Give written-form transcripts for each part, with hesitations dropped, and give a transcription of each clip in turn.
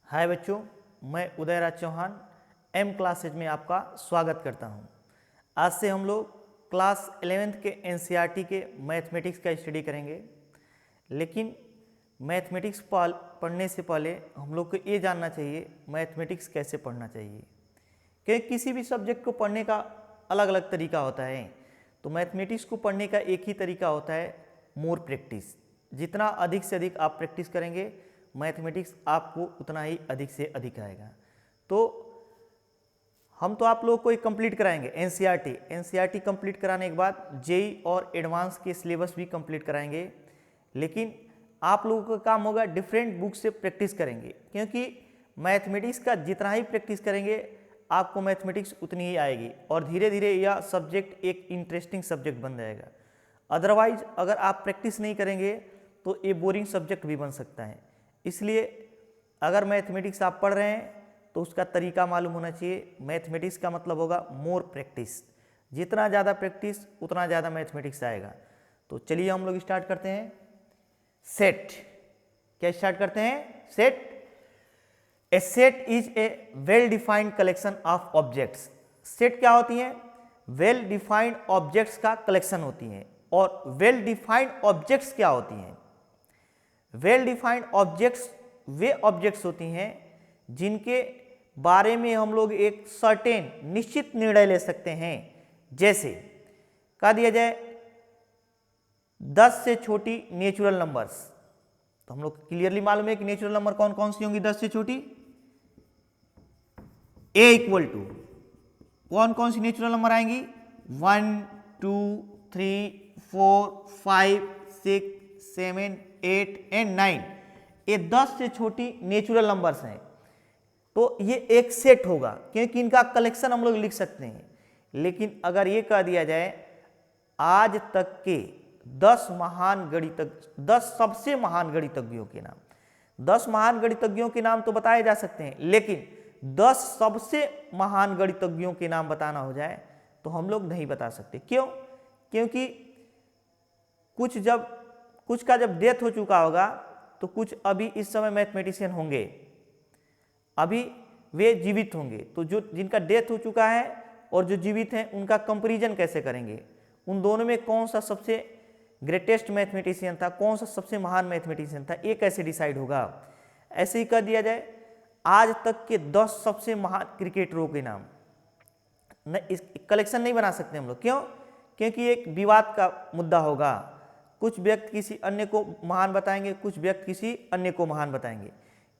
हाय बच्चों, मैं Udayraj Chauhan M classes में आपका स्वागत करता हूं। आज से हम लोग क्लास 11th के एनसीईआरटी के मैथमेटिक्स का स्टडी करेंगे। लेकिन मैथमेटिक्स पढ़ने से पहले हम लोग को ये जानना चाहिए मैथमेटिक्स कैसे पढ़ना चाहिए, क्योंकि किसी भी सब्जेक्ट को पढ़ने का अलग अलग तरीका होता है। तो मैथमेटिक्स को पढ़ने का एक ही तरीका होता है, मोर प्रैक्टिस। जितना अधिक से अधिक आप प्रैक्टिस करेंगे मैथमेटिक्स आपको उतना ही अधिक से अधिक आएगा। तो हम तो आप लोगों को एक कंप्लीट कराएंगे एनसीईआरटी कंप्लीट कराने के बाद जेई और एडवांस के सिलेबस भी कंप्लीट कराएंगे। लेकिन आप लोगों का काम होगा डिफरेंट बुक से प्रैक्टिस करेंगे, क्योंकि मैथमेटिक्स का जितना ही प्रैक्टिस करेंगे आपको मैथमेटिक्स उतनी ही आएगी और धीरे धीरे यह सब्जेक्ट एक इंटरेस्टिंग सब्जेक्ट बन जाएगा। अदरवाइज अगर आप प्रैक्टिस नहीं करेंगे तो ये बोरिंग सब्जेक्ट भी बन सकता है। इसलिए अगर मैथमेटिक्स आप पढ़ रहे हैं तो उसका तरीका मालूम होना चाहिए। मैथमेटिक्स का मतलब होगा मोर प्रैक्टिस। जितना ज़्यादा प्रैक्टिस उतना ज़्यादा मैथमेटिक्स आएगा। तो चलिए हम लोग स्टार्ट करते हैं। सेट, क्या स्टार्ट करते हैं? Set. A set is a well defined collection of objects. Set क्या होती हैं? वेल डिफाइंड ऑब्जेक्ट्स का कलेक्शन होती हैं। और वेल डिफाइंड ऑब्जेक्ट्स क्या होती हैं? वेल डिफाइंड ऑब्जेक्ट्स वे ऑब्जेक्ट्स होती हैं जिनके बारे में हम लोग एक सर्टेन निश्चित निर्णय ले सकते हैं। जैसे कह दिया जाए 10 से छोटी नेचुरल नंबर्स, तो हम लोग क्लियरली मालूम है कि नेचुरल नंबर कौन कौन सी होंगी 10 से छोटी। ए इक्वल टू कौन कौन सी नेचुरल नंबर आएंगी? 1 2 3 4 5 6 7 8 एंड 9। ये 10 से छोटी नेचुरल नंबर्स हैं। तो ये एक सेट होगा, क्योंकि इनका कलेक्शन हम लोग लिख सकते हैं। लेकिन अगर ये कह दिया जाए आज तक के 10 महान गणितज्ञ, 10 सबसे महान गणितज्ञों के नाम, 10 महान गणितज्ञों के नाम तो बताए जा सकते हैं, लेकिन 10 सबसे महान गणितज्ञों के नाम बताना हो जाए तो हम लोग नहीं बता सकते। क्यों? क्योंकि कुछ का जब डेथ हो चुका होगा तो कुछ अभी इस समय मैथमेटिशियन होंगे, अभी वे जीवित होंगे। तो जो जिनका डेथ हो चुका है और जो जीवित हैं उनका कंपैरिजन कैसे करेंगे? उन दोनों में कौन सा सबसे ग्रेटेस्ट मैथमेटिशियन था, कौन सा सबसे महान मैथमेटिशियन था, ये कैसे डिसाइड होगा? ऐसे ही कर दिया जाए आज तक के 10 सबसे महान क्रिकेटरों के नाम, न इस कलेक्शन नहीं बना सकते हम लोग। क्यों? क्योंकि एक विवाद का मुद्दा होगा। कुछ व्यक्ति किसी अन्य को महान बताएंगे, कुछ व्यक्ति किसी अन्य को महान बताएंगे।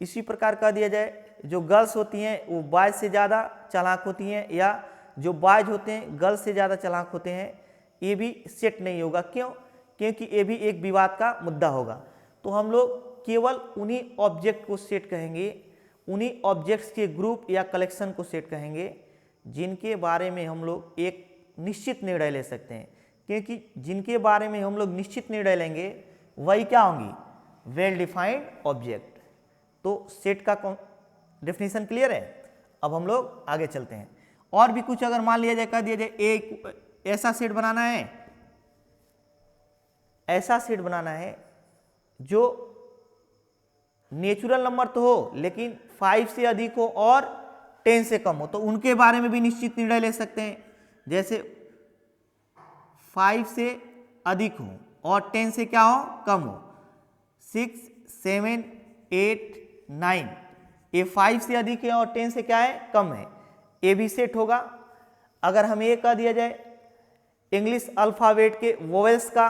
इसी प्रकार कह दिया जाए जो गर्ल्स होती हैं वो बॉयज से ज़्यादा चालाक होती हैं, या जो बॉयज होते हैं गर्ल्स से ज़्यादा चालाक होते हैं, ये भी सेट नहीं होगा। क्यों? क्योंकि ये भी एक विवाद का मुद्दा होगा। तो हम लोग केवल उन्हीं ऑब्जेक्ट को सेट कहेंगे, उन्हीं ऑब्जेक्ट्स के ग्रुप या कलेक्शन को सेट कहेंगे जिनके बारे में हम लोग एक निश्चित निर्णय ले सकते हैं। क्योंकि जिनके बारे में हम लोग निश्चित निर्णय लेंगे वही क्या होंगी? Well defined object. तो सेट का डेफिनेशन क्लियर है। अब हम लोग आगे चलते हैं। और भी कुछ अगर मान लिया जाए, कह दिया जाए एक ऐसा सेट बनाना है, ऐसा सेट बनाना है जो नेचुरल नंबर तो हो लेकिन 5 से अधिक हो और 10 से कम हो, तो उनके बारे में भी निश्चित निर्णय ले सकते हैं। जैसे 5 से अधिक हो और 10 से क्या हो? कम हो। 6 7 8 9, ये 5 से अधिक है और 10 से क्या है? कम है। ये भी सेट होगा। अगर हमें ये कह दिया जाए इंग्लिश अल्फ़ाबेट के वोवेल्स का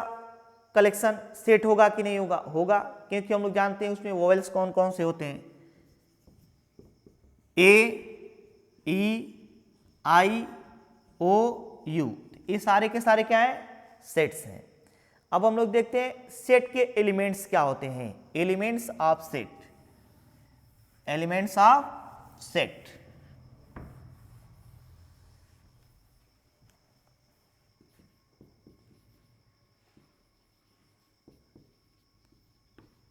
कलेक्शन सेट होगा कि नहीं होगा? होगा, क्योंकि हम लोग जानते हैं उसमें वोवेल्स कौन कौन से होते हैं। ए ई आई ओ यू, ये सारे के सारे क्या है? सेट्स हैं। अब हम लोग देखते हैं सेट के एलिमेंट्स क्या होते हैं। Elements of set, elements of set.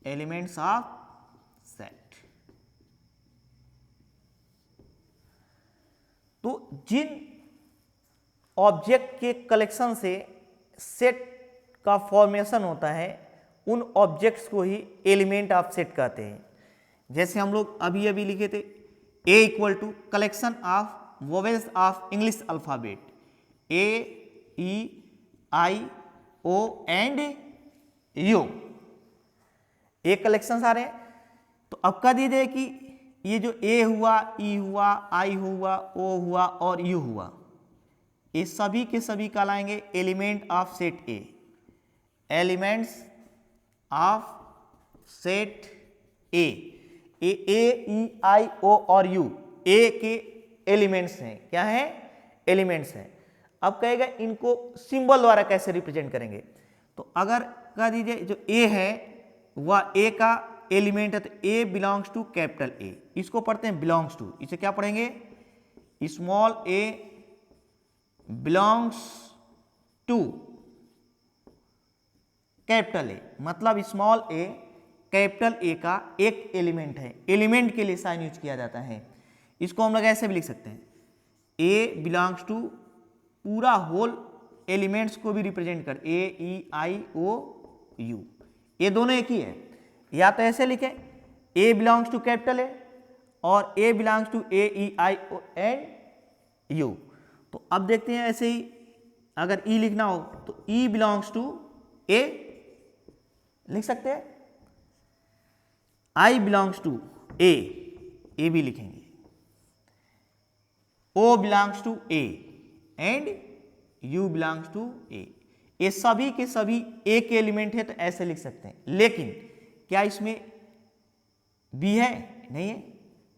Elements of set. तो जिन ऑब्जेक्ट के कलेक्शन से सेट का फॉर्मेशन होता है उन ऑब्जेक्ट्स को ही एलिमेंट ऑफ सेट कहते हैं। जैसे हम लोग अभी अभी लिखे थे A equal to collection of vowels of English alphabet, A E I O and U, A collection आ रहे हैं। तो अब कह दीजिए कि ये जो ए हुआ, ई हुआ, आई हुआ, ओ हुआ और यू हुआ, ये सभी के सभी कहलाएंगे element of set A, elements of set A. A E I O और यू ए के एलिमेंट्स हैं। क्या हैं? एलिमेंट्स हैं। अब कहेगा इनको सिंबल द्वारा कैसे रिप्रेजेंट करेंगे। तो अगर कह दीजिए जो ए है वह ए का एलिमेंट है, तो a belongs to capital A, इसको पढ़ते हैं बिलोंग्स टू। इसे क्या पढ़ेंगे? Small a belongs to capital A, मतलब स्मॉल ए कैपिटल ए का एक एलिमेंट है। एलिमेंट के लिए साइन यूज किया जाता है। इसको हम लोग ऐसे भी लिख सकते हैं, ए बिलोंग्स टू पूरा होल एलिमेंट्स को भी रिप्रेजेंट कर, ए ई आई ओ यू, ये दोनों एक ही है। या तो ऐसे लिखें A belongs to capital A और A belongs to A E I O and U. तो अब देखते हैं ऐसे ही अगर ई लिखना हो तो ई बिलोंग्स टू ए लिख सकते हैं, आई बिलोंग्स टू ए भी लिखेंगे, O belongs to A and U belongs to A. ये सभी के सभी ए के एलिमेंट है तो ऐसे लिख सकते हैं। लेकिन क्या इसमें बी है? नहीं है,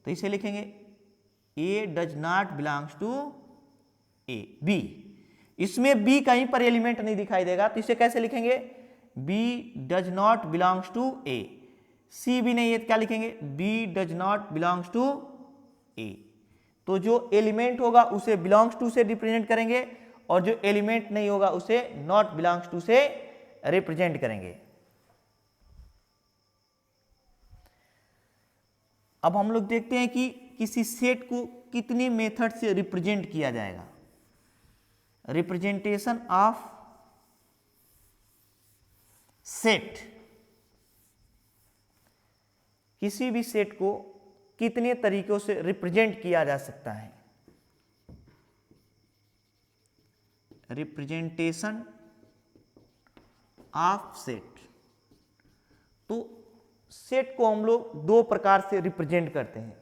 तो इसे लिखेंगे A does not belongs to A, B. इसमें बी कहीं पर एलिमेंट नहीं दिखाई देगा तो इसे कैसे लिखेंगे? B does not belongs to A. C भी नहीं है तो क्या लिखेंगे? B does not belongs to A. तो जो एलिमेंट होगा उसे बिलोंग्स टू से रिप्रेजेंट करेंगे और जो एलिमेंट नहीं होगा उसे नॉट बिलोंग्स टू से रिप्रेजेंट करेंगे। अब हम लोग देखते हैं कि किसी सेट को कितने मेथड से रिप्रेजेंट किया जाएगा। रिप्रेजेंटेशन ऑफ सेट, किसी भी सेट को कितने तरीकों से रिप्रेजेंट किया जा सकता है। रिप्रेजेंटेशन ऑफ सेट, तो सेट को हम लोग दो प्रकार से रिप्रेजेंट करते हैं।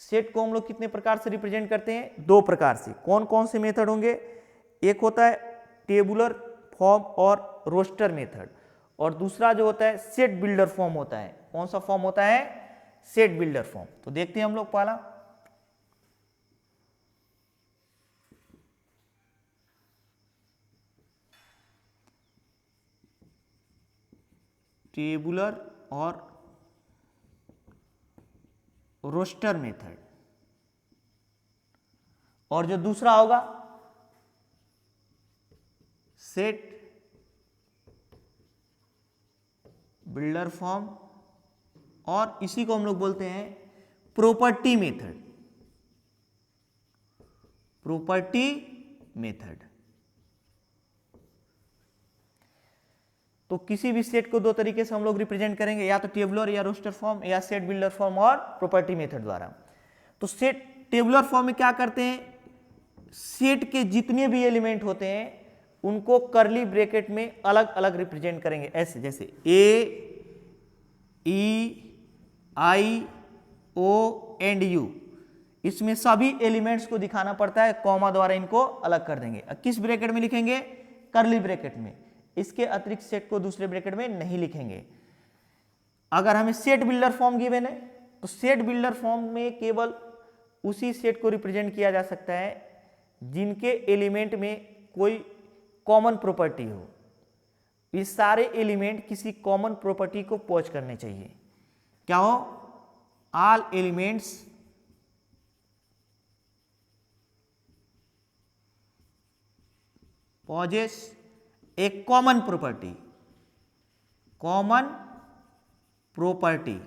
सेट को हम लोग कितने प्रकार से रिप्रेजेंट करते हैं? दो प्रकार से। कौन कौन से मेथड होंगे? एक होता है टेबुलर फॉर्म और रोस्टर मेथड, और दूसरा जो होता है सेट बिल्डर फॉर्म होता है। कौन सा फॉर्म होता है? Set builder form. तो देखते हैं हम लोग पहला टेबुलर और रोस्टर मेथड, और जो दूसरा होगा सेट बिल्डर फॉर्म, और इसी को हम लोग बोलते हैं प्रॉपर्टी मेथड। Property method. तो किसी भी सेट को दो तरीके से हम लोग रिप्रेजेंट करेंगे, या तो टेबुलर या रोस्टर फॉर्म, या सेट बिल्डर फॉर्म और प्रॉपर्टी मेथड द्वारा। तो सेट टेबुलर फॉर्म में क्या करते हैं? सेट के जितने भी एलिमेंट होते हैं उनको करली ब्रैकेट में अलग अलग रिप्रेजेंट करेंगे, ऐसे जैसे ए E I O and you. इसमें सभी एलिमेंट्स को दिखाना पड़ता है, कॉमा द्वारा इनको अलग कर देंगे। किस ब्रैकेट में लिखेंगे? करली ब्रैकेट में। इसके अतिरिक्त सेट को दूसरे ब्रैकेट में नहीं लिखेंगे। अगर हमें सेट बिल्डर फॉर्म गिवन है तो सेट बिल्डर फॉर्म में केवल उसी सेट को रिप्रेजेंट किया जा सकता है जिनके एलिमेंट में कोई कॉमन प्रॉपर्टी हो। ये सारे एलिमेंट किसी कॉमन प्रॉपर्टी को पॉज करने चाहिए। क्या हो? ऑल एलिमेंट्स पॉजेस ए कॉमन प्रॉपर्टी। कॉमन प्रॉपर्टी,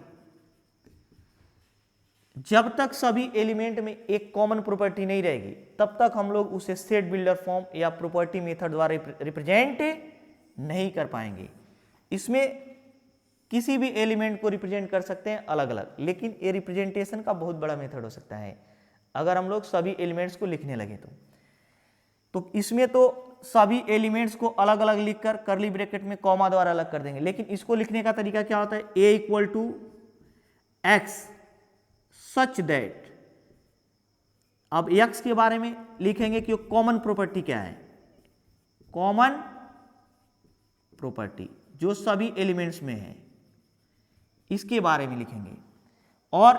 जब तक सभी एलिमेंट में एक कॉमन प्रॉपर्टी नहीं रहेगी तब तक हम लोग उसे सेट बिल्डर फॉर्म या प्रॉपर्टी मेथड द्वारा रिप्रेजेंट नहीं कर पाएंगे। इसमें किसी भी एलिमेंट को रिप्रेजेंट कर सकते हैं अलग अलग, लेकिन ये रिप्रेजेंटेशन का बहुत बड़ा मेथड हो सकता है अगर हम लोग सभी एलिमेंट्स को लिखने लगे तो इसमें तो सभी एलिमेंट्स को अलग अलग लिखकर करली ब्रैकेट में कॉमा द्वारा अलग कर देंगे, लेकिन इसको लिखने का तरीका क्या होता है, a equal to x such that, अब x के बारे में लिखेंगे कि कॉमन प्रॉपर्टी क्या है, कॉमन प्रॉपर्टी जो सभी एलिमेंट्स में है इसके बारे में लिखेंगे, और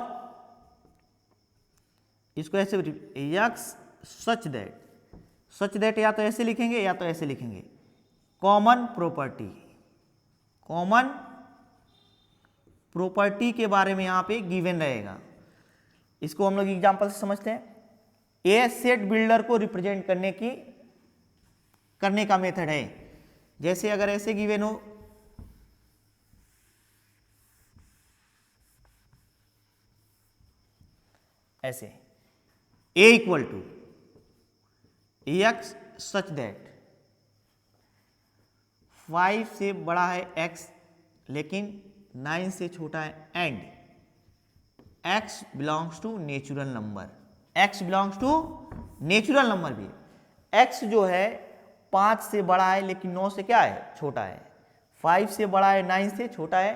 इसको ऐसे x सच दैट या तो ऐसे लिखेंगे या तो ऐसे लिखेंगे, कॉमन प्रॉपर्टी के बारे में यहाँ पे गिवन रहेगा। इसको हम लोग एग्जांपल से समझते हैं। ए सेट बिल्डर को रिप्रेजेंट करने का मेथड है, जैसे अगर ऐसे गिवन हो, ऐसे a equal to x such that 5 से बड़ा है x लेकिन 9 से छोटा है, and x belongs to natural number, x belongs to natural number भी, x जो है 5 से बड़ा है लेकिन 9 से क्या है, छोटा है, 5 से बड़ा है 9 से छोटा है,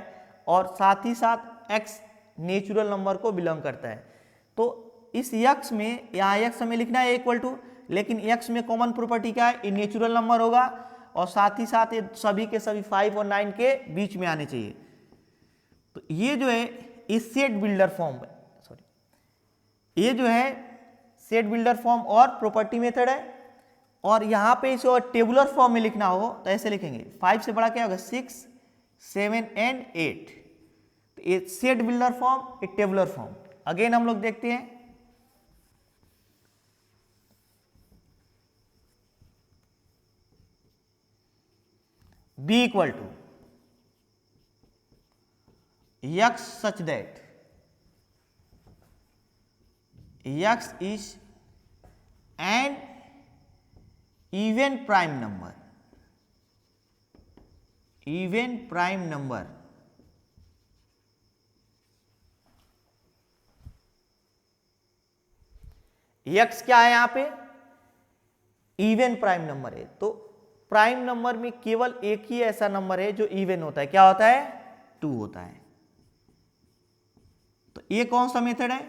और साथ ही साथ x नेचुरल नंबर को बिलोंग करता है। तो इस x में, यहाँ x हमें लिखना है इक्वल टू, लेकिन x में कॉमन प्रॉपर्टी क्या है, ये नेचुरल नंबर होगा, और साथ ही साथ ये सभी के सभी 5 और 9 के बीच में आने चाहिए। तो ये जो है इस सेट बिल्डर फॉर्म, ये जो है सेट बिल्डर फॉर्म और प्रॉपर्टी मेथड है, और यहाँ पे इसे और टेबुलर फॉर्म में लिखना हो तो ऐसे लिखेंगे, 5 से बड़ा क्या होगा, 6, 7 एंड 8, तो ये सेट बिल्डर फॉर्म, ये टेबुलर फॉर्म। अगेन हम लोग देखते हैं, b equal to x such that x is an even prime number, x क्या है यहाँ पे, इवन प्राइम नंबर है। तो प्राइम नंबर में केवल एक ही ऐसा नंबर है जो इवन होता है, क्या होता है, 2 होता है। तो ये कौन सा मेथड है,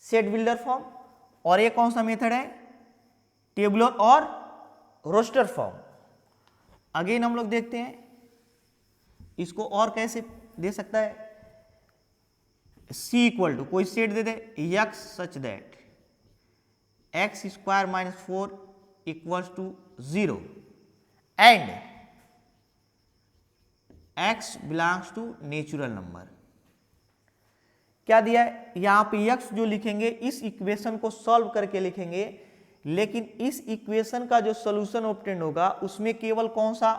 सेट बिल्डर फॉर्म, और ये कौन सा मेथड है, टेबुलर और रोस्टर फॉर्म। अगेन हम लोग देखते हैं इसको और कैसे दे सकता है, c इक्वल टू कोई सेट दे दे, x such that x square minus 4 equals to 0 and x belongs to natural number. क्या दिया है, यहां पे x जो लिखेंगे इस इक्वेशन को सॉल्व करके लिखेंगे, लेकिन इस इक्वेशन का जो सॉल्यूशन ऑब्टेन होगा उसमें केवल कौन सा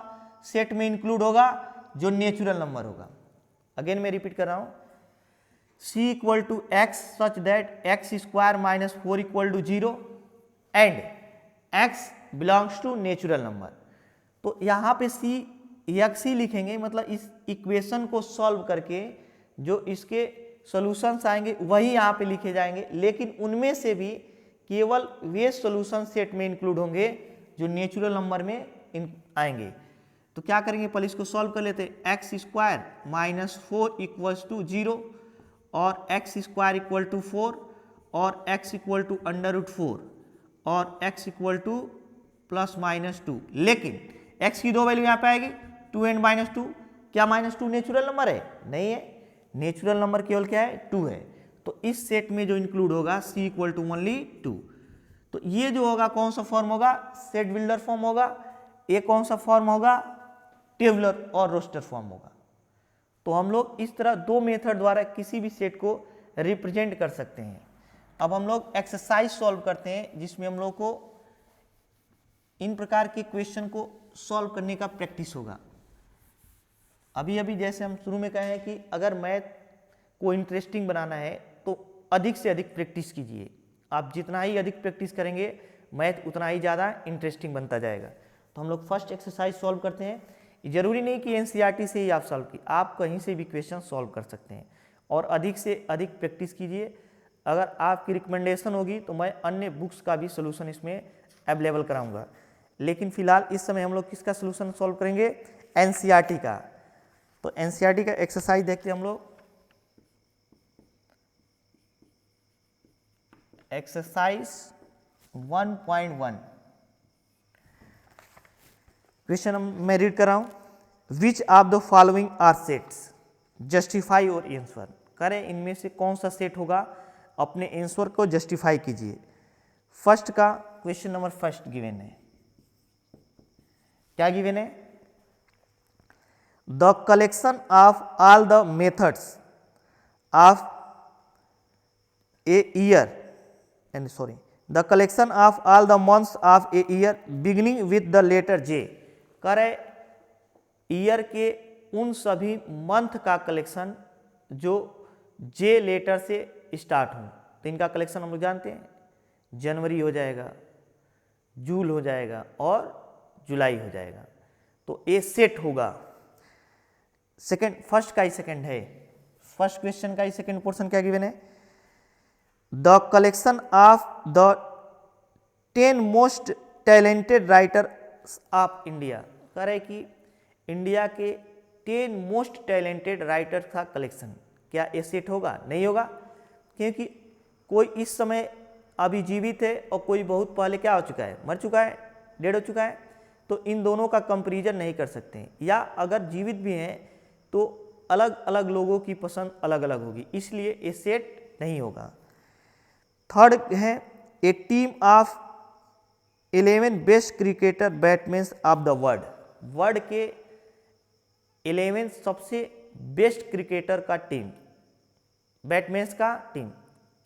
सेट में इंक्लूड होगा, जो नेचुरल नंबर होगा। अगेन मैं रिपीट कर रहा हूं, c equal to x such that x square minus 4 equal to 0 and x belongs to natural number. तो यहाँ पे c x ही लिखेंगे, मतलब इस इक्वेशन को सॉल्व करके जो इसके सॉल्यूशंस आएंगे वही यहाँ पे लिखे जाएंगे, लेकिन उनमें से भी केवल वे सॉल्यूशन सेट में इंक्लूड होंगे जो नेचुरल नंबर में आएंगे। तो क्या करेंगे, पहले इसको सॉल्व कर लेते हैं, x square minus 4 equals to 0 और एक्स स्क्वायर इक्वल टू 4 और x equal to under root 4 और x equal to plus minus 2, लेकिन x की 2 वैल्यू यहाँ पे आएगी 2 एंड माइनस 2। क्या माइनस 2 नेचुरल नंबर है? नहीं है, नेचुरल नंबर केवल क्या है, 2 है। तो इस सेट में जो इंक्लूड होगा c इक्वल टू ओनली 2। तो ये जो होगा कौन सा फॉर्म होगा, सेट बिल्डर फॉर्म होगा। ये कौन सा फॉर्म होगा, टेबुलर और रोस्टर फॉर्म होगा। तो हम लोग इस तरह दो मेथड द्वारा किसी भी सेट को रिप्रेजेंट कर सकते हैं। अब हम लोग एक्सरसाइज सॉल्व करते हैं जिसमें हम लोग को इन प्रकार के क्वेश्चन को सॉल्व करने का प्रैक्टिस होगा। अभी अभी जैसे हम शुरू में कहे हैं कि अगर मैथ को इंटरेस्टिंग बनाना है तो अधिक से अधिक प्रैक्टिस कीजिए। आप जितना ही अधिक प्रैक्टिस करेंगे मैथ उतना ही ज़्यादा इंटरेस्टिंग बनता जाएगा। तो हम लोग फर्स्ट एक्सरसाइज सॉल्व करते हैं। जरूरी नहीं कि एनसीईआरटी से ही आप सॉल्व की, आप कहीं से भी क्वेश्चन सॉल्व कर सकते हैं और अधिक से अधिक प्रैक्टिस कीजिए। अगर आपकी रिकमेंडेशन होगी तो मैं अन्य बुक्स का भी सोल्यूशन इसमें अवेलेबल कराऊंगा, लेकिन फिलहाल इस समय हम लोग किसका सोल्यूशन सॉल्व करेंगे, एनसीईआरटी का। तो एनसीईआरटी का एक्सरसाइज देखते हैं हम लोग। एक्सरसाइज 1.1 क्वेश्चन मैं रीड कर रहा हूं। Which of the following are sets, justify और आंसर करें, इनमें से कौन सा सेट होगा, अपने आंसर को जस्टिफाई कीजिए। फर्स्ट का क्वेश्चन नंबर फर्स्ट गिवन है, क्या गिवन है, the collection of all the methods of a year and sorry the collection of all the months of a year beginning with the letter J, करे year के उन सभी month का collection जो जे letter से स्टार्ट हो। तो इनका कलेक्शन हम लोग जानते हैं, जनवरी हो जाएगा, जून हो जाएगा और जुलाई हो जाएगा। तो ए सेट होगा। सेकंड, फर्स्ट का ही सेकंड है, फर्स्ट क्वेश्चन का ही सेकंड पोर्शन क्या गिवन है, the collection of the 10 most talented writers of India, करे कि इंडिया के 10 मोस्ट टैलेंटेड राइटर्स का कलेक्शन, क्या ये सेट होगा, नहीं होगा, क्योंकि कोई इस समय अभी जीवित है और कोई बहुत पहले क्या हो चुका है, मर चुका है, डेड हो चुका है। तो इन दोनों का कंपैरिजन नहीं कर सकते हैं, या अगर जीवित भी हैं तो अलग अलग लोगों की पसंद अलग अलग होगी, इसलिए ये सेट नहीं होगा। थर्ड है, a team of 11 best cricketer batsman of the world, world के 11 सबसे बेस्ट क्रिकेटर का टीम, बैट्समैन का टीम,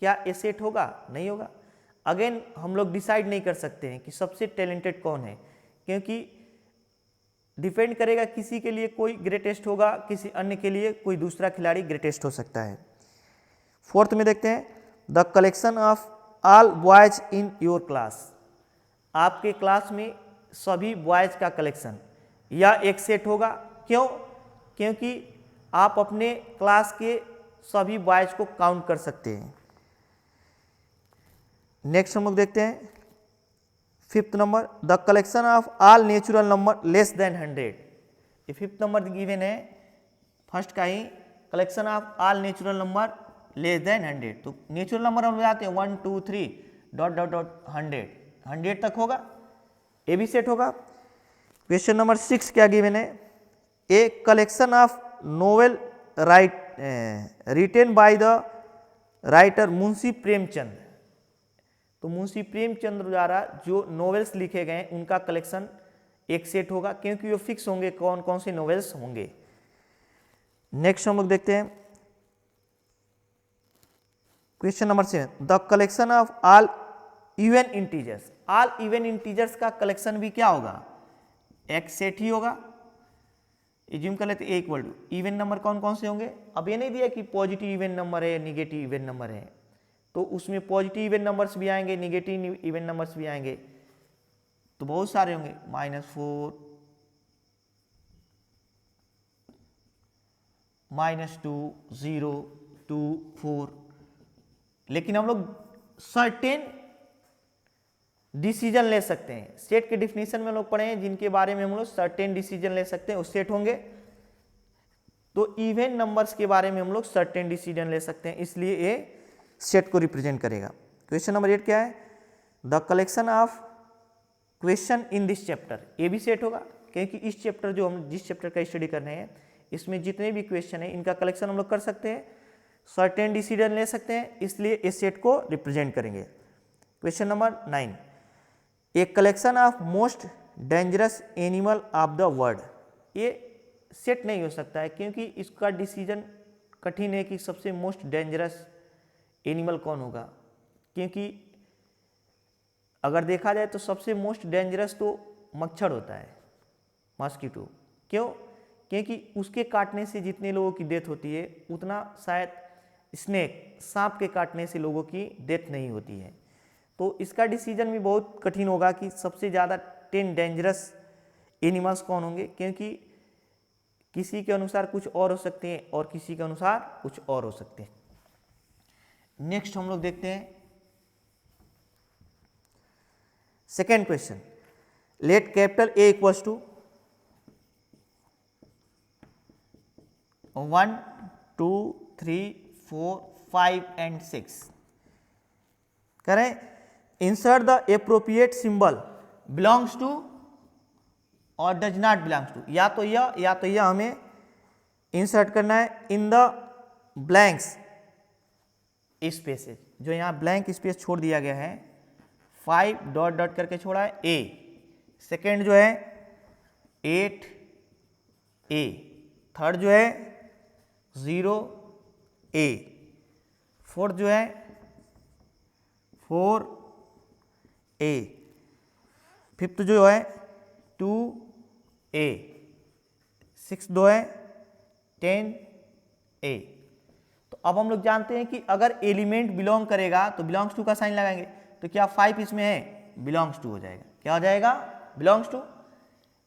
क्या ये सेट होगा, नहीं होगा। अगेन हम लोग डिसाइड नहीं कर सकते हैं कि सबसे टैलेंटेड कौन है, क्योंकि डिपेंड करेगा, किसी के लिए कोई ग्रेटेस्ट होगा, किसी अन्य के लिए कोई दूसरा खिलाड़ी ग्रेटेस्ट हो सकता है। फोर्थ में देखते हैं, the collection of all boys in your class, आपके क्लास में सभी बॉयज का कलेक्शन, या एक सेट होगा, क्यों, क्योंकि आप अपने क्लास के सभी बॉयज को काउंट कर सकते हैं। नेक्स्ट हम लोग देखते हैं fifth number, the collection of all natural number less than 100, ये फिफ्थ नंबर गिवन है, फर्स्ट का ही, collection of all natural number less than 100। तो नेचुरल नंबर हम जाते हैं 1 2 3 डॉट डॉट डॉट 100 तक होगा, ए भी सेट होगा। क्वेश्चन नंबर 6 क्या गिवन है, a collection of novel written by the writer Munshi Premchand, तो मुंशी प्रेमचंद द्वारा जो नॉवेल्स लिखे गए उनका कलेक्शन एक सेट होगा, क्योंकि वो फिक्स होंगे कौन कौन से नॉवेल्स होंगे। नेक्स्ट हम लोग देखते हैं question number 7, the collection of all even integers, all even integers का कलेक्शन भी क्या होगा, एक सेट ही होगा। एज्यूम कर लेते एक वर्ड, इवन नंबर कौन कौन से होंगे, अब ये नहीं दिया कि पॉजिटिव इवन नंबर है, निगेटिव इवन नंबर है, तो उसमें पॉजिटिव इवन नंबर्स भी आएंगे, निगेटिव इवन नंबर्स भी आएंगे, तो बहुत सारे होंगे, -4 -2 0 2 4, लेकिन हम लोग सर्टेन डिसीजन ले सकते हैं। सेट के डिफिनीशन में हम लोग पढ़े हैं, जिनके बारे में हम लोग सर्टेन डिसीजन ले सकते हैं वो सेट होंगे। तो इवन नंबर्स के बारे में हम लोग सर्टेन डिसीजन ले सकते हैं, इसलिए ये सेट को रिप्रेजेंट करेगा। क्वेश्चन नंबर 8 क्या है, the collection of question in this chapter, ये भी सेट होगा, क्योंकि इस चैप्टर जो हम जिस चैप्टर का स्टडी कर रहे हैं इसमें जितने भी क्वेश्चन है इनका कलेक्शन हम लोग कर सकते हैं, सर्टेन डिसीजन ले सकते हैं, इसलिए इस सेट को रिप्रेजेंट करेंगे। Question number 9, A collection of most dangerous animal of the world, ये सेट नहीं हो सकता है, क्योंकि इसका डिसीजन कठिन है कि सबसे मोस्ट डेंजरस एनिमल कौन होगा, क्योंकि अगर देखा जाए तो सबसे मोस्ट डेंजरस तो मच्छर होता है, मॉस्किटो, क्यों, क्योंकि उसके काटने से जितने लोगों की डेथ होती है उतना शायद स्नेक, सांप के काटने से लोगों की डेथ नहीं होती है। तो इसका डिसीजन भी बहुत कठिन होगा कि सबसे ज़्यादा 10 डेंजरस एनिमल्स कौन होंगे, क्योंकि किसी के अनुसार कुछ और हो सकते हैं और किसी के अनुसार कुछ और हो सकते हैं। नेक्स्ट हम लोग देखते हैं second question. Let capital A equals to 1 2 3 4 5 and 6 करें। Insert the appropriate symbol belongs to और डज नॉट बिलोंग्स टू, या तो यह हमें इंसर्ट करना है इन द ब्लैंक्स स्पेसेस। जो यहाँ ब्लैंक स्पेस छोड़ दिया गया है, 5 डॉट डॉट करके छोड़ा है ए, सेकेंड जो है 8 ए, थर्ड जो है 0 ए, फोर्थ जो है 4 ए, फिफ्थ जो है 2 ए, सिक्स दो है 10 ए। तो अब हम लोग जानते हैं कि अगर एलिमेंट बिलोंग करेगा तो बिलोंग्स टू का साइन लगाएंगे। तो क्या 5 इसमें है, बिलोंग्स टू हो जाएगा। क्या हो जाएगा, बिलोंग्स टू।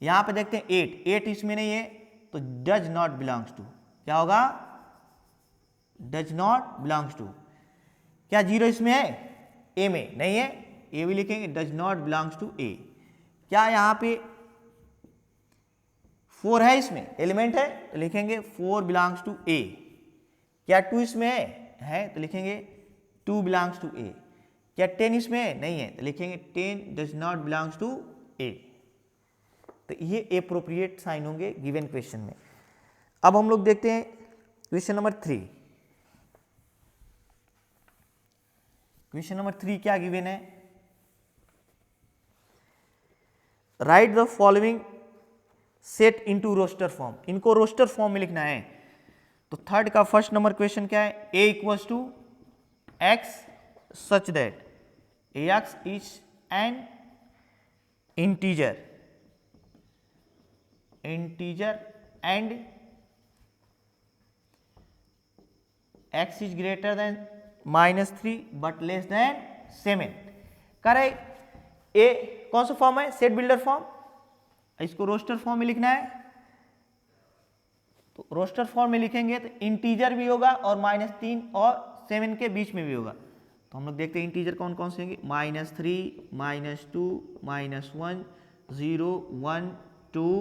यहाँ पे देखते हैं 8 इसमें नहीं है तो डज नॉट बिलोंग्स टू। क्या होगा, डज नॉट बिलोंग्स टू। क्या 0 इसमें है, ए में नहीं है, ए भी लिखेंगे, डज नॉट बिलोंग्स टू ए। क्या यहाँ पे 4 है, इसमें एलिमेंट है तो लिखेंगे 4 बिलोंग्स टू ए। क्या 2 इसमें है तो लिखेंगे 2 बिलोंग्स टू ए। क्या 10 इसमें नहीं है तो लिखेंगे 10 does not belongs to A. तो ये एप्रोप्रिएट साइन होंगे गिवन क्वेश्चन में। अब हम लोग देखते हैं क्वेश्चन नंबर 3। क्वेश्चन नंबर 3 क्या गिवन है, write the following set into roster form. इनको रोस्टर फॉर्म में लिखना है। तो थर्ड का फर्स्ट नंबर क्वेश्चन क्या है, A equals to x such that x is an integer and X is greater than -3 but less than 7। करे A कौन सा फॉर्म है, सेट बिल्डर फॉर्म, इसको रोस्टर फॉर्म में लिखना है। तो रोस्टर फॉर्म में लिखेंगे तो इंटीजर भी होगा और -3 और 7 के बीच में भी होगा। तो हम लोग देखते हैं इंटीजर कौन कौन से होंगे, -3 -2 -1 0 1 2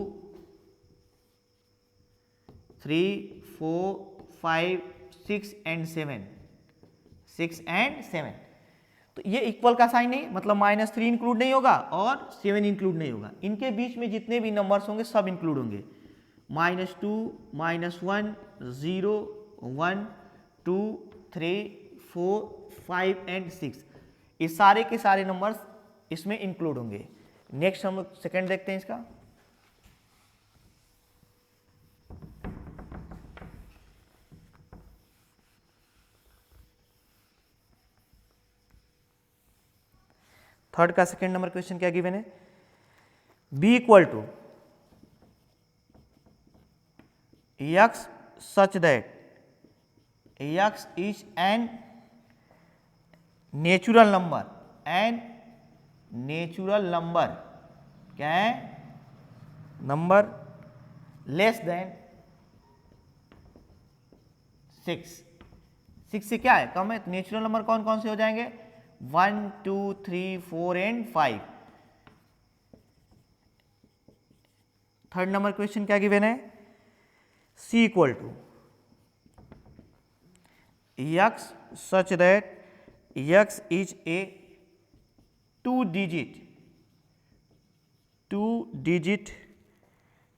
3 4 5 6 एंड 7। तो ये इक्वल का साइन नहीं, मतलब -3 इंक्लूड नहीं होगा और 7 इंक्लूड नहीं होगा। इनके बीच में जितने भी नंबर्स होंगे सब इंक्लूड होंगे। -2 -1 0 1 2 3 4 5 एंड 6, ये सारे के सारे नंबर्स इसमें इंक्लूड होंगे। नेक्स्ट हम लोग सेकेंड देखते हैं इसका। थर्ड का सेकेंड नंबर क्वेश्चन क्या गिवन है, B equal to x such that x is an natural number, क्या है, नंबर लेस देन 6 से क्या है, कम है। तो नेचुरल नंबर कौन कौन से हो जाएंगे, 1 2 3 4 एंड 5। थर्ड नंबर क्वेश्चन क्या गिवन है, C equal to x such that x is a 2 digit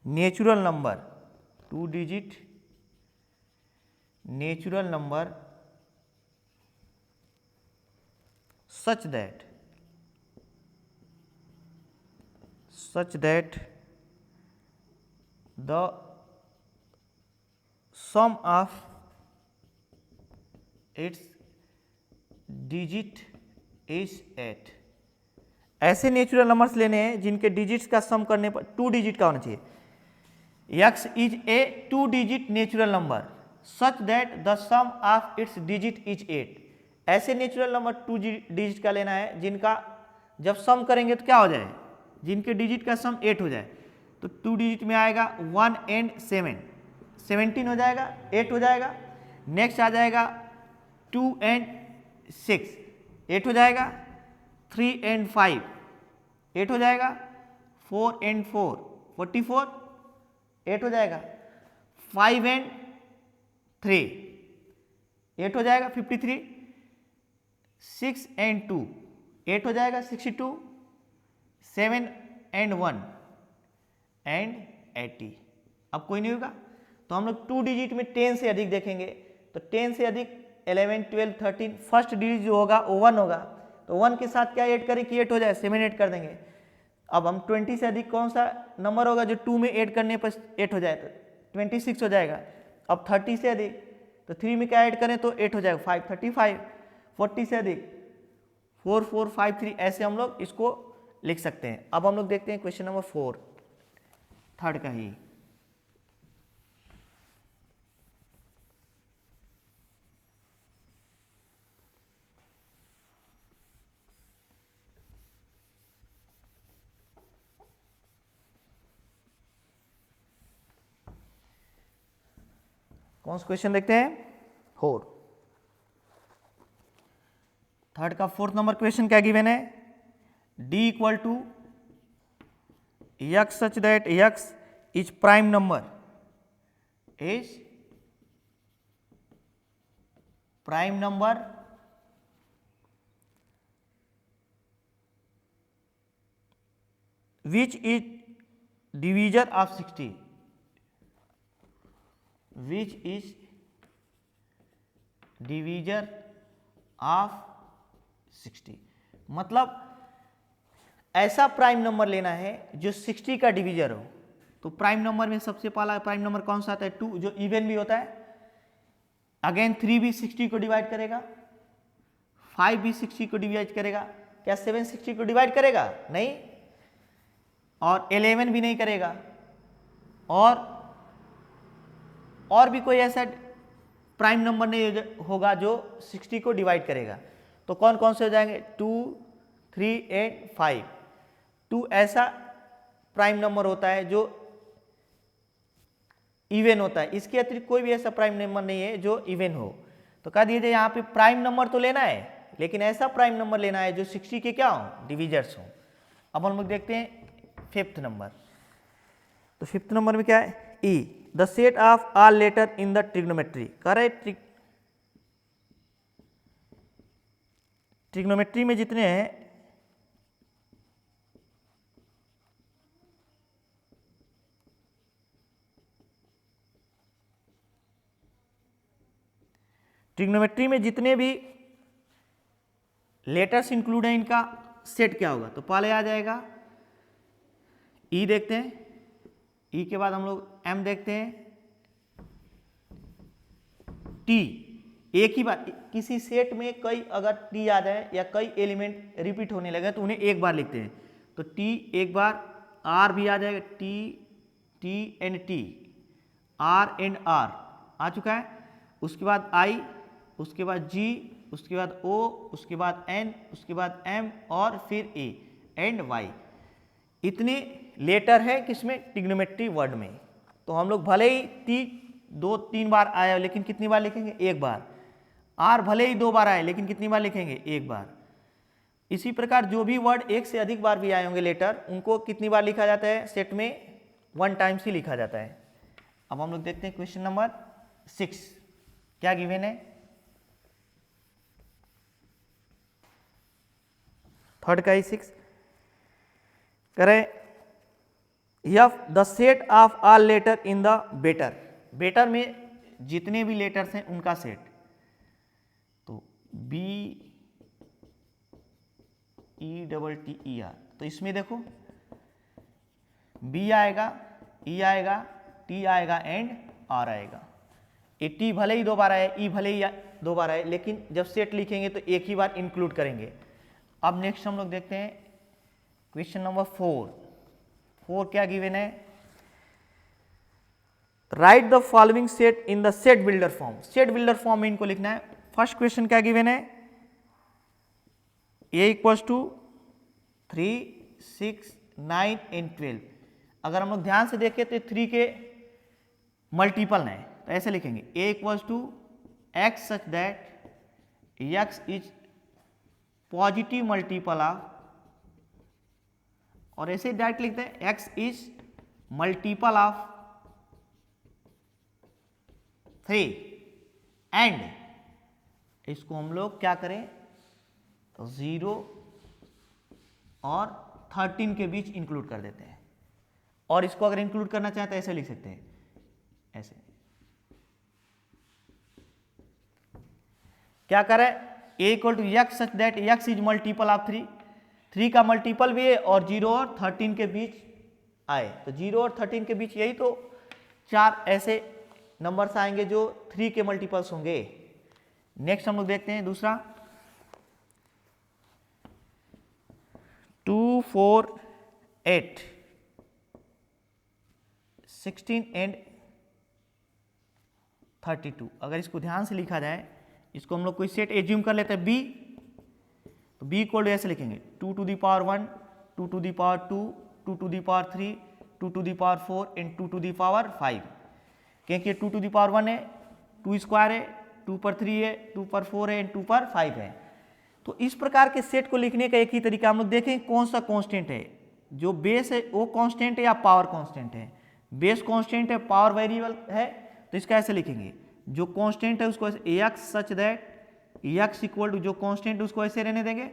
natural number such that the sum of its digit is 8। ऐसे नेचुरल नंबर्स लेने हैं जिनके डिजिट्स का सम करने पर 2 डिजिट का होना चाहिए। x is a 2 digit natural number such that the sum of its digit is 8। ऐसे नेचुरल नंबर 2 डिजिट का लेना है जिनका जब सम करेंगे तो क्या हो जाए, जिनके डिजिट का सम 8 हो जाए। तो 2 डिजिट में आएगा 1 एंड 7। 17 हो जाएगा, 8 हो जाएगा। नेक्स्ट आ जाएगा 2 and 6, 8 हो जाएगा। 3 and 5, 8 हो जाएगा। 4 and 4, 44, 8 हो जाएगा। 5 and 3, 8 हो जाएगा, 53। 6 and 2, 8 हो जाएगा, 62। 7 and 1 and 80। अब कोई नहीं होगा तो हम लोग 2 डिजिट में 10 से अधिक देखेंगे। तो 10 से अधिक 11, 12, 13, फर्स्ट डिजिट जो होगा वो 1 होगा। तो 1 के साथ क्या ऐड करें कि 8 हो जाए, 7 ऐड कर देंगे। अब हम 20 से अधिक कौन सा नंबर होगा जो 2 में ऐड करने पर 8 हो जाए, तो 26 हो जाएगा। अब 30 से अधिक तो 3 में क्या ऐड करें तो 8 हो जाएगा, 5, 35। 40 से अधिक 4, 4, 5, 3, ऐसे हम लोग इसको लिख सकते हैं। अब हम लोग देखते हैं क्वेश्चन नंबर 4, थर्ड का ही। कौन सा क्वेश्चन देखते हैं? 4, थर्ड का 4th नंबर क्वेश्चन क्या गिवन है? d equal to x such that x is prime number, is prime number which is divisor of 60, which is divisor of 60। मतलब ऐसा प्राइम नंबर लेना है जो 60 का डिवीजर हो। तो प्राइम नंबर में सबसे पहला प्राइम नंबर कौन सा आता है? 2, जो इवन भी होता है। अगेन 3 भी 60 को डिवाइड करेगा, 5 भी 60 को डिवाइड करेगा। क्या 7 60 को डिवाइड करेगा? नहीं। और 11 भी नहीं करेगा। और भी कोई ऐसा प्राइम नंबर नहीं होगा जो 60 को डिवाइड करेगा। तो कौन कौन से हो जाएंगे? 2, 3 and 5। 2 ऐसा प्राइम नंबर होता है जो इवन होता है। इसके अतिरिक्त कोई भी ऐसा प्राइम नंबर नहीं है जो इवन हो। तो कह दीजिए यहाँ पे प्राइम नंबर तो लेना है, लेकिन ऐसा प्राइम नंबर लेना है जो 60 के क्या हो? डिविजर्स हो। अब हम लोग देखते हैं 5th नंबर। तो 5th नंबर में क्या है? E the set of all letter in the trigonometry. कह रहे ट्रिग्नोमेट्री में जितने हैं ट्रिग्नोमेट्री में जितने भी लेटर्स इंक्लूड हैं इनका सेट क्या होगा? तो पहले आ जाएगा ई, देखते हैं ई के बाद हम लोग एम देखते हैं, टी। एक ही बार किसी सेट में कई अगर टी आ जाए या कई एलिमेंट रिपीट होने लगे तो उन्हें एक बार लिखते हैं। तो टी एक बार, आर भी आ जाएगा, T, T and T, R and R आ चुका है। उसके बाद आई, उसके बाद जी, उसके बाद ओ, उसके बाद एन, उसके बाद एम और फिर ए एंड वाई। इतने लेटर है किसमें? ट्रिग्नोमेट्री वर्ड में। तो हम लोग भले ही 2-3 बार आया लेकिन कितनी बार लिखेंगे? एक बार। आर भले ही 2 बार आए लेकिन कितनी बार लिखेंगे? एक बार। इसी प्रकार जो भी वर्ड एक से अधिक बार भी आए होंगे लेटर, उनको कितनी बार लिखा जाता है? सेट में 1 टाइम्स ही लिखा जाता है। अब हम लोग देखते हैं क्वेश्चन नंबर 6 क्या गिवन है? थर्ड का ही 6 करें F the set of all letter in the better. Better में जितने भी लेटर्स हैं उनका सेट। तो B E double T E R, तो इसमें देखो बी आएगा, ई आएगा, टी आएगा एंड आर आएगा। ये टी भले ही 2 बार आए, ई भले ही 2 बार आए, लेकिन जब सेट लिखेंगे तो एक ही बार इंक्लूड करेंगे। अब नेक्स्ट हम लोग देखते हैं क्वेश्चन नंबर 4 क्या गिवन है? Write the following set in the set builder form. Set builder form में इनको लिखना है। फर्स्ट क्वेश्चन क्या गिवन है? A equals to 3, 6, 9 and 12। अगर हम लोग ध्यान से देखें तो 3 के मल्टीपल है तो ऐसे लिखेंगे a equals to x such that x is positive multiple of, और ऐसे डायरेक्ट लिखते हैं x is multiple of 3 and इसको हम लोग क्या करें तो 0 और 13 के बीच इंक्लूड कर देते हैं, और इसको अगर इंक्लूड करना चाहें तो ऐसे लिख सकते हैं, ऐसे क्या करें a equal to x such that x is multiple of 3 का मल्टीपल भी है और 0 और 13 के बीच आए, तो 0 और 13 के बीच यही तो 4 ऐसे नंबर्स आएंगे जो 3 के मल्टीपल्स होंगे। नेक्स्ट हम लोग देखते हैं दूसरा 2, 4, 8, 16 एंड 32। अगर इसको ध्यान से लिखा जाए, इसको हम लोग कोई सेट एज्यूम कर लेते हैं b, तो b इक्वल टू ऐसे लिखेंगे 2 to the power 1, 2 to the power 2, 2 to the power 3, 2 to the power 4 and 2 to the power 5। क्योंकि 2 टू दी पावर 1 है, 2 स्क्वायर है, 2 पर 3 है, 2 पर 4 है एंड 2 पर 5 है। तो इस प्रकार के सेट को लिखने का एक ही तरीका, हम लोग देखें कौन सा कांस्टेंट है, जो बेस है वो कांस्टेंट है या पावर कांस्टेंट है। बेस कांस्टेंट है, पावर वेरिएबल है, तो इसका ऐसे लिखेंगे जो कांस्टेंट है उसको x such that x equal to जो कांस्टेंट है उसको ऐसे रहने देंगे,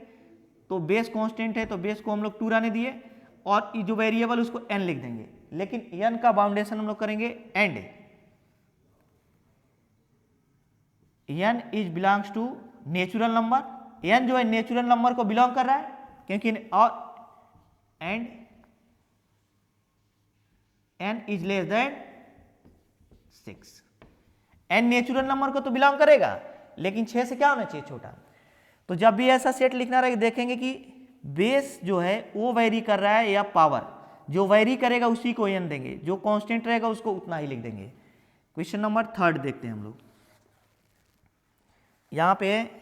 तो बेस कांस्टेंट है तो बेस को हम लोग 2 रहने दिए और जो वेरिएबल उसको n लिख देंगे, लेकिन n का बाउंडेशन हम लोग करेंगे and n is belongs to natural number, n जो है नेचुरल नंबर को बिलोंग कर रहा है क्योंकि और and n is less then 6। n natural number को तो बिलोंग करेगा लेकिन 6 से क्या होना चाहिए छोटा। तो जब भी ऐसा सेट लिखना रहे देखेंगे कि बेस जो है वो वेरी कर रहा है या पावर, जो वेरी करेगा उसी को n देंगे, जो कांस्टेंट रहेगा उसको उतना ही लिख देंगे। क्वेश्चन नंबर 3 देखते हैं हम लोग। यहां पे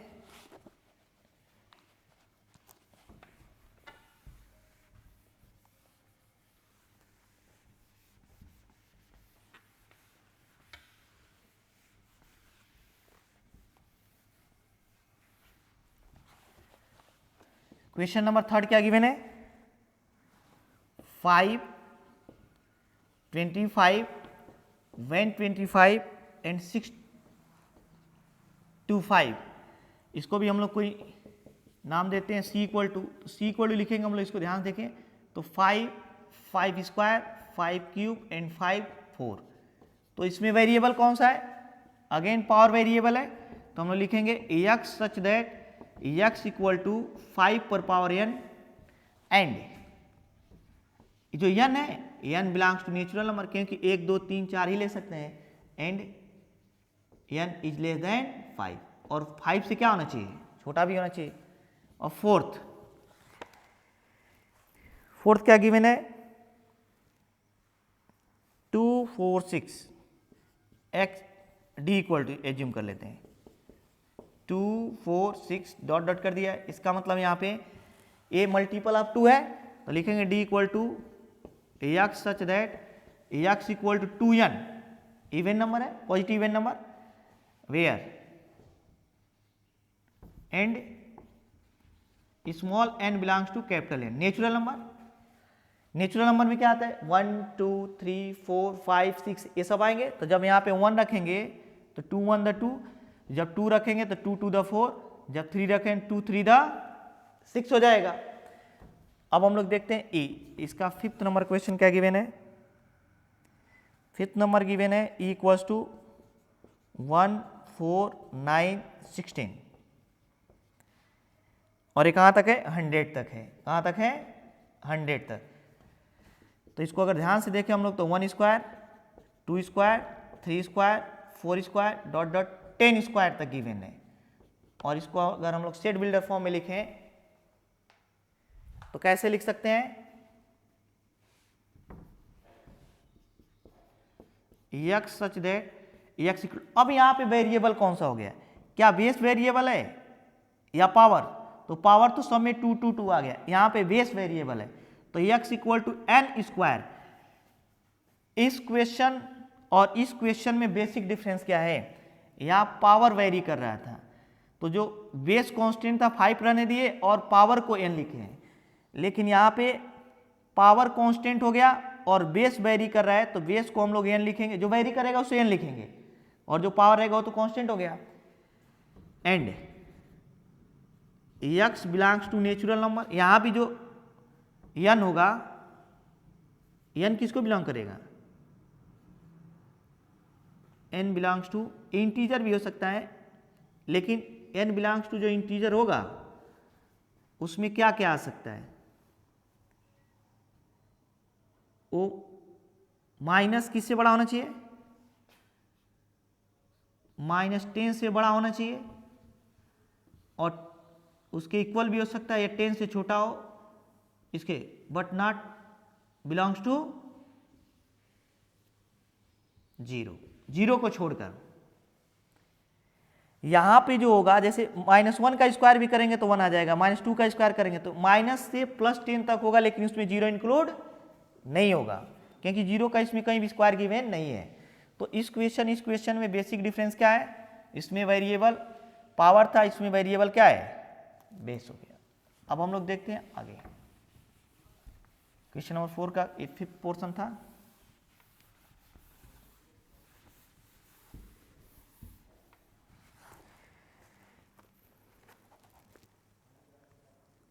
क्वेश्चन नंबर 3 क्या गिवन है 5, 25, 125 एंड 6 to 5। इसको भी हम लोग कोई नाम देते हैं c इक्वल टू लिखेंगे हम लोग, इसको ध्यान देखें तो 5, 5 स्क्वायर, 5 क्यूब एंड 5 4। तो इसमें वेरिएबल कौन सा है, अगेन पावर वेरिएबल है, तो हम लोग लिखेंगे x such that x equal to 5 पर पावर n एंड जो n है n belongs to natural number क्योंकि 1, 2, 3, 4 ही ले सकते हैं and n is less than 5, और 5 से क्या होना चाहिए छोटा भी होना चाहिए। और फोर्थ क्या गिवन है 2, 4, 6 x d equal to assume कर लेते हैं 2, 4, 6 डॉट डॉट कर दिया। इसका मतलब यहाँ पे a मल्टीपल ऑफ 2 है तो लिखेंगे d equal to x such that x equal to 2n, even number है, positive even number, where and small n belongs to capital n, natural number. Natural number में क्या आता है 1, 2, 3, 4, 5, 6 ये सब आएंगे, तो जब यहाँ पे 1 रखेंगे तो 2 1 द 2, जब 2 रखेंगे तो 2 2 द 4, जब 3 रखेंगे 2 3 द 6 हो जाएगा। अब हम लोग देखते हैं e, इसका 5th नंबर क्वेश्चन क्या गिवन है 5th नंबर गिवन है e इक्वल्स टू 1, 4, 9, 16 और ये कहाँ तक है 100 तक है, कहाँ तक है 100 तक। तो इसको अगर ध्यान से देखें हम लोग तो 1 square, 2 square, 3 square, 4 square dot dot 10 square तक गिवन है, और इसको अगर हम लोग सेट बिल्डर फॉर्म में लिखें तो कैसे लिख सकते हैं x such that x equal, अब यहाँ पे वेरिएबल कौन सा हो गया, क्या बेस वेरिएबल है या पावर, तो पावर तो सब में 2 2 2 आ गया, यहाँ पे बेस वेरिएबल है तो x equal to n square. इस क्वेश्चन और इस क्वेश्चन में बेसिक डिफरेंस क्या है, यहाँ पावर वेरी कर रहा था, तो जो बेस कांस्टेंट था 5 रहने दिए और पावर को n लिखे हैं, लेकिन यहाँ पे पावर कांस्टेंट हो गया और बेस वेरी कर रहा है, तो बेस को हम लोग n लिखेंगे, जो वेरी करेगा उसे n लिखेंगे, और जो पावर रहेगा वो तो कांस्टेंट हो गया। And x belongs to natural number, यहाँ भी जो n होगा, n किसको बिलोंग करेगा, n बिलोंग्स टू इंटीजर भी हो सकता है, लेकिन n बिलोंग्स टू जो इंटीजर होगा उसमें क्या क्या आ सकता है, वो माइनस किससे बड़ा होना चाहिए, -10 से बड़ा होना चाहिए, और उसके इक्वल भी हो सकता है या 10 से छोटा हो इसके, बट नॉट बिलोंग्स टू 0 को छोड़कर। यहां पे जो होगा, जैसे -1 का स्क्वायर भी करेंगे तो 1 आ जाएगा, -2 का स्क्वायर करेंगे तो माइनस से +10 तक होगा, लेकिन उसमें 0 इंक्लूड नहीं होगा, क्योंकि 0 का इसमें कहीं भी स्क्वायर गिवन नहीं है। तो इस क्वेश्चन में बेसिक डिफरेंस क्या है, इसमें वेरिएबल पावर था, इसमें वेरिएबल क्या है, बेस हो गया। अब हम लोग देखते हैं आगे, क्वेश्चन नंबर 4 का 5th पोर्शन था।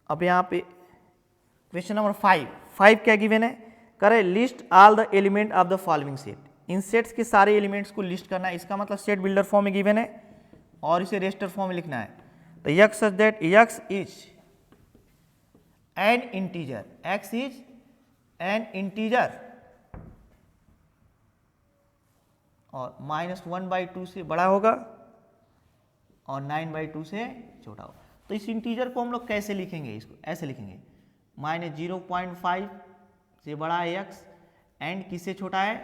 अब यहाँ पे क्वेश्चन नंबर 5 क्या गिवन है, करे list all the element of the following set, in sets के सारे एलिमेंट्स को लिस्ट करना है, इसका मतलब सेट बिल्डर फॉर्म में गिवन है और इसे रेस्टर फॉर्म में लिखना है। तो x such that x is an integer, x is an integer और -1/2 से बड़ा होगा और 9/2 से छोटा होगा। तो इस इंटीजर को हम लोग कैसे लिखेंगे, इसको ऐसे लिखेंगे, -0.5 से बड़ा है x, एंड किससे छोटा है,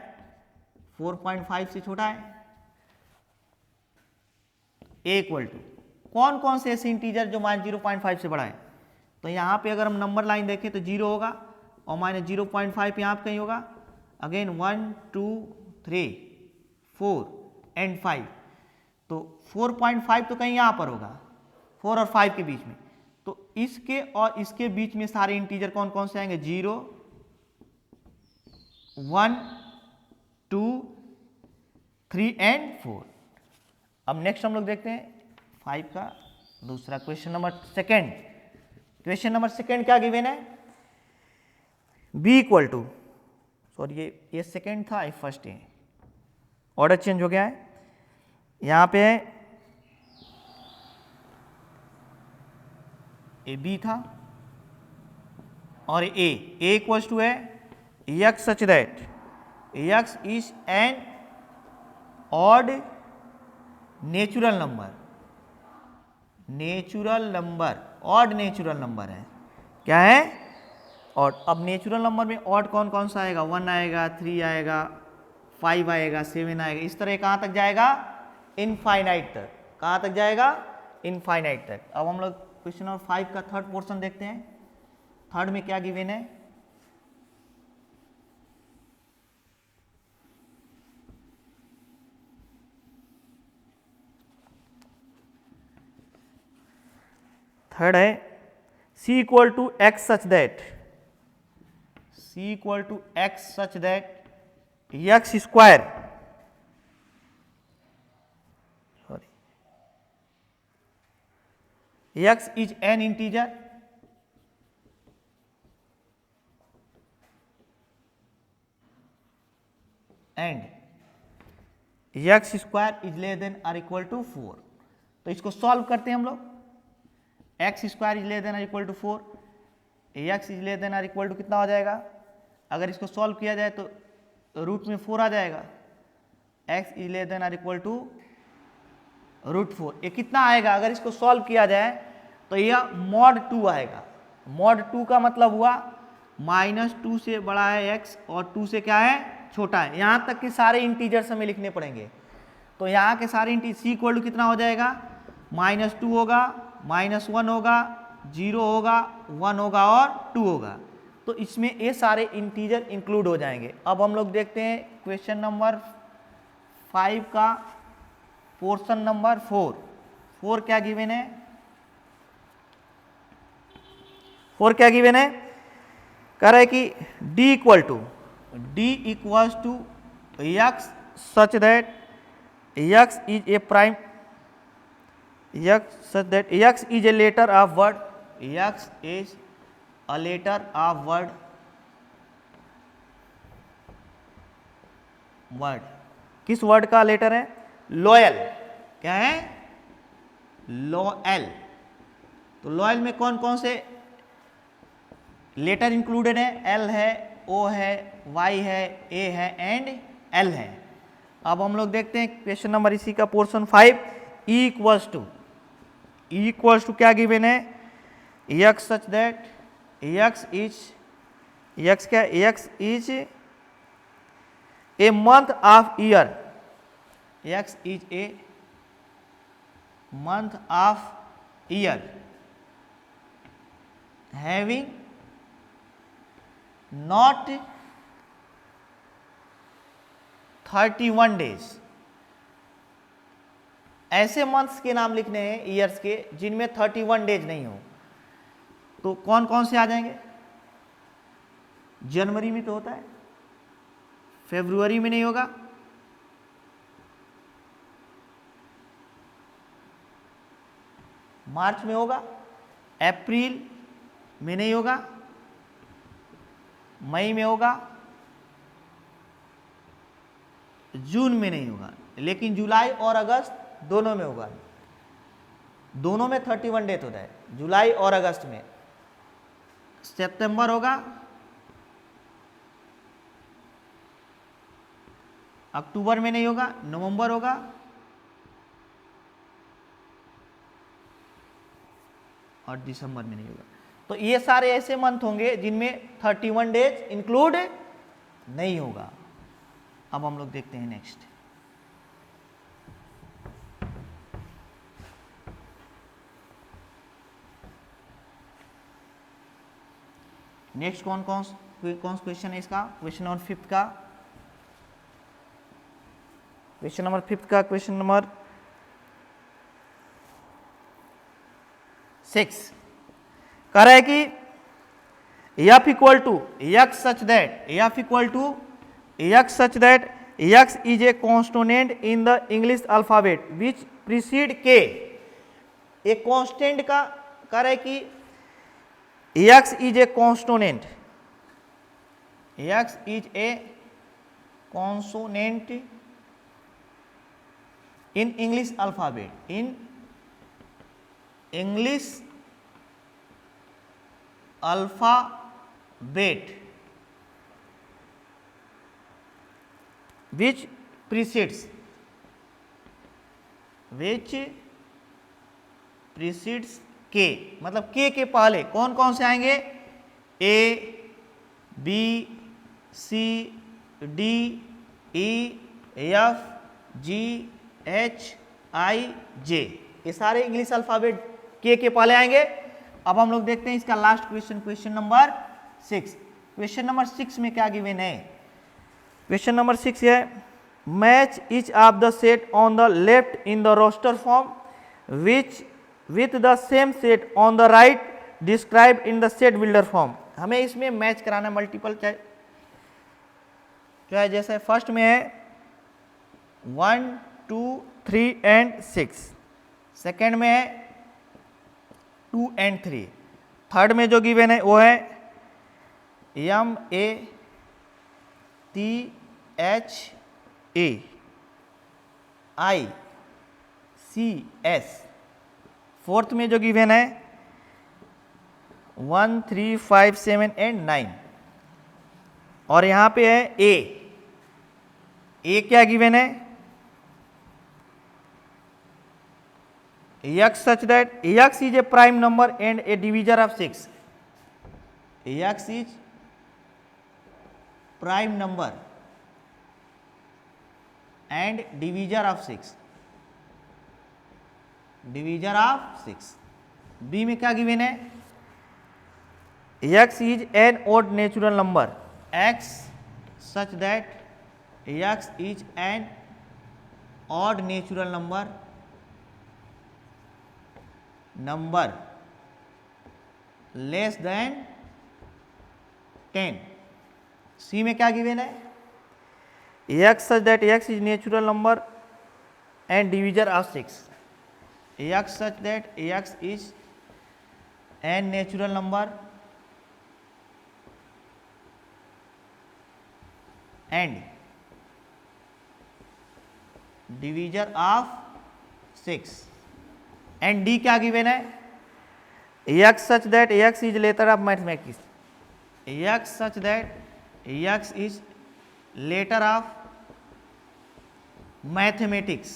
4.5 से छोटा है, a इक्वल टू कौन कौन से ऐसे इंटीजर जो -0.5 से बड़ा है। तो यहाँ पे अगर हम नंबर लाइन देखें तो 0 होगा और -0.5 यहाँ पे कहीं होगा, अगेन 1 2 3 4 एंड 5, तो 4.5 तो कहीं यहाँ पर होगा, 4 और 5 के बीच में। तो इसके और इसके बीच में सारे इंटीजर कौन कौन से आएंगे, 0 1 2 3 एंड 4। अब नेक्स्ट हम लोग देखते हैं 5 का दूसरा question number second. Question number second क्या गिवन है, b इक्वल टू, सॉरी ये सेकेंड था, ये फर्स्ट है, ऑर्डर चेंज हो गया है, यहाँ पे है ए बी था और ए इक्वल्स टू है x such that x is N odd natural number, odd natural number है, क्या है, ऑड। अब नेचुरल नंबर में ऑड कौन कौन सा आएगा, 1 आएगा, 3 आएगा, 5 आएगा, 7 आएगा, इस तरह कहाँ तक जाएगा, इनफाइनाइट तक। कहाँ तक जाएगा, इनफाइनाइट तक। अब हम लोग क्वेश्चन नंबर 5 का थर्ड पोर्शन देखते हैं। थर्ड में क्या गिवन है, थर्ड है c equal to x such that, c equal to x such that x square, sorry x is an integer and x square is less than or equal to 4। तो इसको solve करते हैं हम लोग, x square is less than or equal to 4, x is less than or equal to कितना हो जाएगा, अगर इसको सॉल्व किया जाए तो रूट में 4 आ जाएगा, x is less than or equal to √4। ये कितना आएगा, अगर इसको सॉल्व किया जाए तो यह मॉड 2 आएगा। मॉड 2 का मतलब हुआ -2 से बड़ा है x और 2 से क्या है, छोटा है। यहाँ तक कि सारे इंटीजर्स हमें लिखने पड़ेंगे। तो यहाँ के सारे इंटीजर c इक्वल टू कितना हो जाएगा, -2 होगा, -1 होगा, 0 होगा, 1 होगा और 2 होगा। तो इसमें ये सारे इंटीजर इंक्लूड हो जाएंगे। अब हम लोग देखते हैं क्वेश्चन नंबर 5 का पोर्शन नंबर 4 क्या गिवन है, 4 क्या गिवन है, कह रहा है कि d equals to x such that x is a prime, x such that x is a letter of word, x is a letter of word, किस वर्ड का लेटर है, लॉयल, क्या है, लॉयल। तो लॉयल में कौन कौन से लेटर इंक्लूडेड है, एल है, ओ है, वाई है, ए है एंड एल है। अब हम लोग देखते हैं क्वेश्चन नंबर इसी का पोर्शन 5, ई इक्वल्स टू क्या गिवन है, x such that x is a month of year, x is a month of year having not 31 days. ऐसे मंथ्स के नाम लिखने हैं ईयर्स के जिनमें 31 डेज नहीं हो। तो कौन कौन से आ जाएंगे, जनवरी में तो होता है, फरवरी में नहीं होगा, मार्च में होगा, अप्रैल में नहीं होगा, मई में होगा, जून में नहीं होगा, लेकिन जुलाई और अगस्त दोनों में होगा। दोनों में 31 डेज होता है, जुलाई और अगस्त में। सितंबर होगा, अक्टूबर में नहीं होगा, नवंबर होगा, और दिसंबर में नहीं होगा। तो ये सारे ऐसे मंथ होंगे जिनमें 31 डेज इंक्लूड नहीं होगा। अब हम लोग देखते हैं नेक्स्ट, कौन कौन क्वेश्चन है इसका, क्वेश्चन नंबर 5 का, क्वेश्चन नंबर 5 का क्वेश्चन नंबर 6 कह रहा है कि f equal to x such that x is a consonant in the English alphabet which precede k। एक कॉन्स्टेंट का कह रहा है कि x is a consonant, x is a consonant in English alphabet, in English alphabet which precedes k। मतलब k के पहले कौन कौन से आएंगे, a b c d e f g h i j, ये सारे इंग्लिश अल्फाबेट k के पहले आएंगे। अब हम लोग देखते हैं इसका last question, question number 6। Question number 6 में क्या गिवन है, क्वेश्चन नंबर 6 है match each of the set on the left in the roster form which with the same set on the right describe in the set builder form. हमें इसमें match कराना multiple चाहे जैसे first में है 1 2 3 and 6, second में है 2 and 3, third में जो गिवन है वो है M A T H A I C S, fourth में जो गिवन है 1 3 5 7 एंड 9, और यहाँ पे है ए क्या गिवन है, x such that x is a prime number and a divisor of 6, x is prime number and divisor of 6, b में क्या गिवन है, x is an odd natural number, x such that x is an odd natural number less then 10। सी में क्या given है, x such that x is natural number and divisor of 6, x such that x is an natural number and divisor of 6 and d क्या given है, x such that x is letter of mathematics, x such that x is letter of mathematics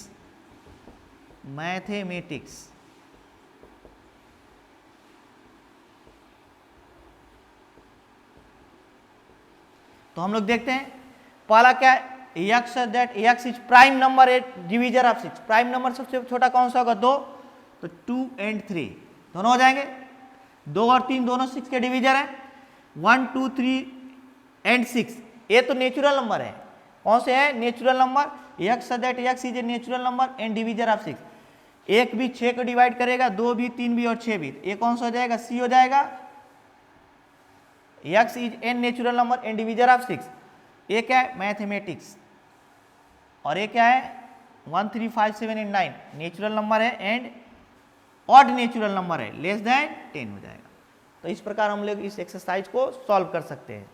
तो हम लोग देखते हैं पहला क्या है, x that x is prime number A divisor of 6। Prime number सबसे छोटा कौन सा होगा, 2, तो 2 and 3 दोनों हो जाएंगे, 2 और 3 दोनों 6 के डिवीजर हैं, 1 2 3 and 6 ये तो नेचुरल नंबर है। कौन से है natural number, x that x is a natural number and divisor of 6। एक भी 6 को डिवाइड करेगा, 2 भी 3 भी और 6 भी, ये कौन सा हो जाएगा, c हो जाएगा। x is an natural number and divisor of 6, ये क्या है मैथमेटिक्स, और ये क्या है 1 3 5 7 एंड 9 नेचुरल नंबर है एंड ऑड नेचुरल नंबर है, लेस देन 10 हो जाएगा। तो इस प्रकार हम लोग इस एक्सरसाइज को सॉल्व कर सकते हैं।